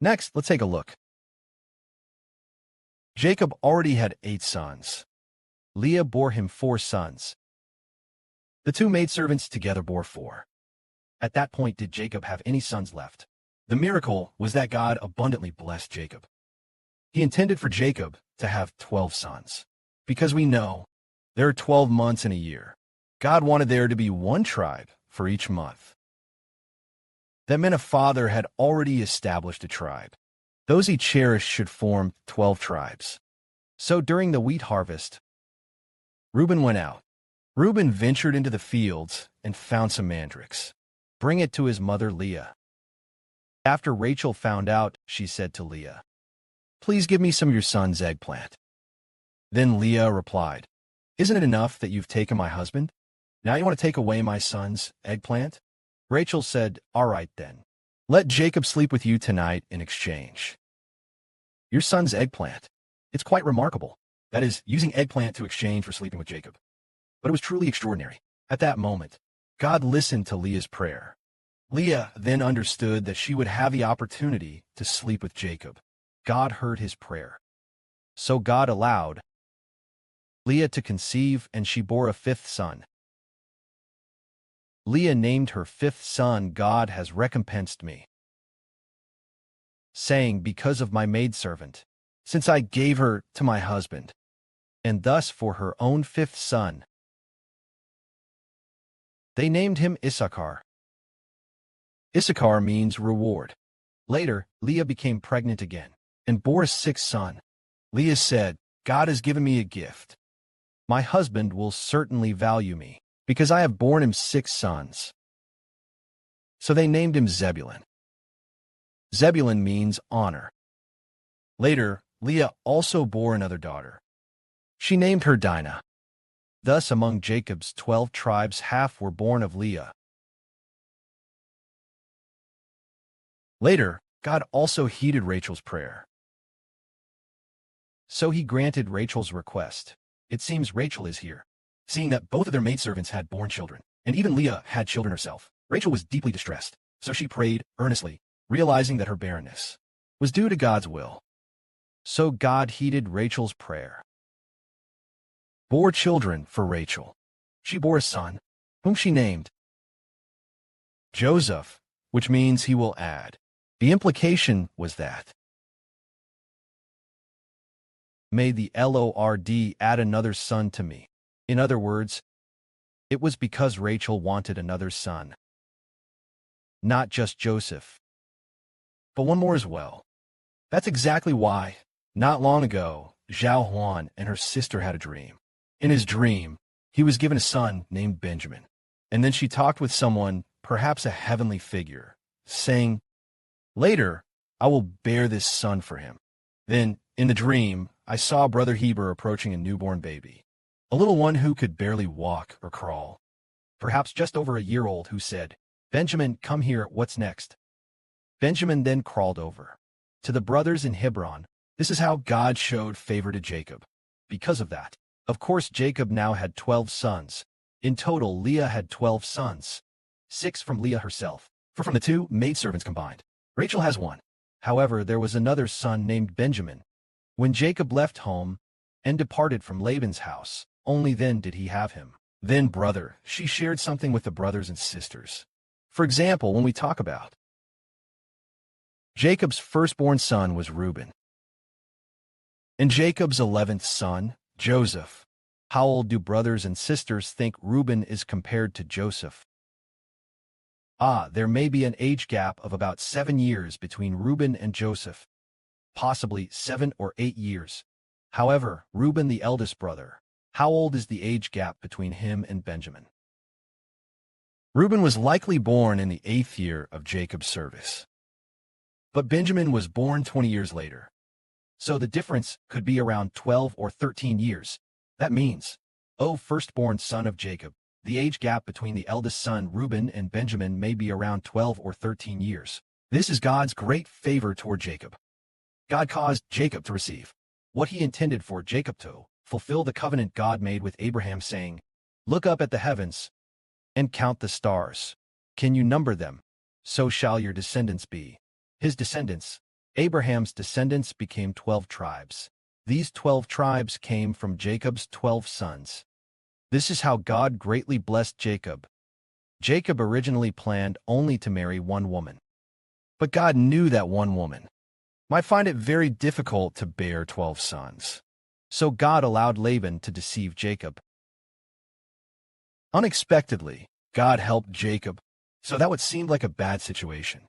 Next, let's take a look. Jacob already had 8 sons. Leah bore him 4 sons. The 2 maidservants together bore 4. At that point, did Jacob have any sons left? The miracle was that God abundantly blessed Jacob. He intended for Jacob to have 12 sons. Because we know there are 12 months in a year, God wanted there to be one tribe for each month. That meant a father had already established a tribe. Those he cherished should form 12 tribes. So during the wheat harvest, Reuben went out. Reuben ventured into the fields and found some mandrakes. Bring it to his mother Leah. After Rachel found out, she said to Leah, "Please give me some of your son's eggplant." Then Leah replied, "Isn't it enough that you've taken my husband? Now you want to take away my son's eggplant?" Rachel said, "All right then. Let Jacob sleep with you tonight in exchange. Your son's eggplant. It's quite remarkable. That is, using eggplant to exchange for sleeping with Jacob. But it was truly extraordinary. At that moment, God listened to Leah's prayer. Leah then understood that she would have the opportunity to sleep with Jacob. God heard his prayer. So God allowed Leah to conceive, and she bore a 5th son. Leah named her 5th son, "God has recompensed me," saying, "Because of my maidservant, since I gave her to my husband." And thus for her own 5th son, they named him Issachar. Issachar means reward. Later, Leah became pregnant again and bore a 6th son. Leah said, "God has given me a gift. My husband will certainly value me, because I have borne him 6 sons." So they named him Zebulun. Zebulun means honor. Later, Leah also bore another daughter. She named her Dinah. Thus, among Jacob's 12 tribes, half were born of Leah. Later, God also heeded Rachel's prayer. So he granted Rachel's request. It seems Rachel is here. Seeing that both of their maidservants had borne children, and even Leah had children herself, Rachel was deeply distressed. So she prayed earnestly, realizing that her barrenness was due to God's will. So God heeded Rachel's prayer. Bore children for Rachel. She bore a son, whom she named Joseph, which means he will add. The implication was that, "May the Lord add another son to me." In other words, it was because Rachel wanted another son. Not just Joseph, but one more as well. That's exactly why, not long ago, Zhao Huan and her sister had a dream. In his dream, he was given a son named Benjamin. And then she talked with someone, perhaps a heavenly figure, saying, "Later, I will bear this son for him." Then, in the dream, I saw Brother Heber approaching a newborn baby, a little one who could barely walk or crawl, perhaps just over a year old, who said, "Benjamin, come here, what's next?" Benjamin then crawled over to the brothers in Hebron. This is how God showed favor to Jacob. Because of that, of course, Jacob now had 12 sons. In total, Leah had 12 sons, 6 from Leah herself, 4 from the 2 maidservants combined. Rachel has 1. However, there was another son named Benjamin. When Jacob left home and departed from Laban's house, only then did he have him. Then brother, she shared something with the brothers and sisters. For example, when we talk about Jacob's firstborn son was Reuben, and Jacob's 11th son, Joseph. How old do brothers and sisters think Reuben is compared to Joseph? There may be an age gap of about 7 years between Reuben and Joseph, possibly 7 or 8 years. However, Reuben, the eldest brother, how old is the age gap between him and Benjamin? Reuben was likely born in the 8th year of Jacob's service, but Benjamin was born 20 years later. So the difference could be around 12 or 13 years. That means, O firstborn son of Jacob, the age gap between the eldest son Reuben and Benjamin may be around 12 or 13 years. This is God's great favor toward Jacob. God caused Jacob to receive what he intended for Jacob to fulfill the covenant God made with Abraham, saying, "Look up at the heavens and count the stars. Can you number them? So shall your descendants be." His descendants, Abraham's descendants became 12 tribes. These 12 tribes came from Jacob's 12 sons. This is how God greatly blessed Jacob. Jacob originally planned only to marry one woman. But God knew that one woman might find it very difficult to bear 12 sons. So God allowed Laban to deceive Jacob. Unexpectedly, God helped Jacob, so that what seemed like a bad situation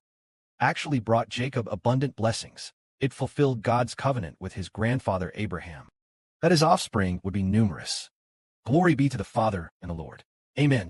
actually brought Jacob abundant blessings. It fulfilled God's covenant with his grandfather Abraham, that his offspring would be numerous. Glory be to the Father and the Lord. Amen.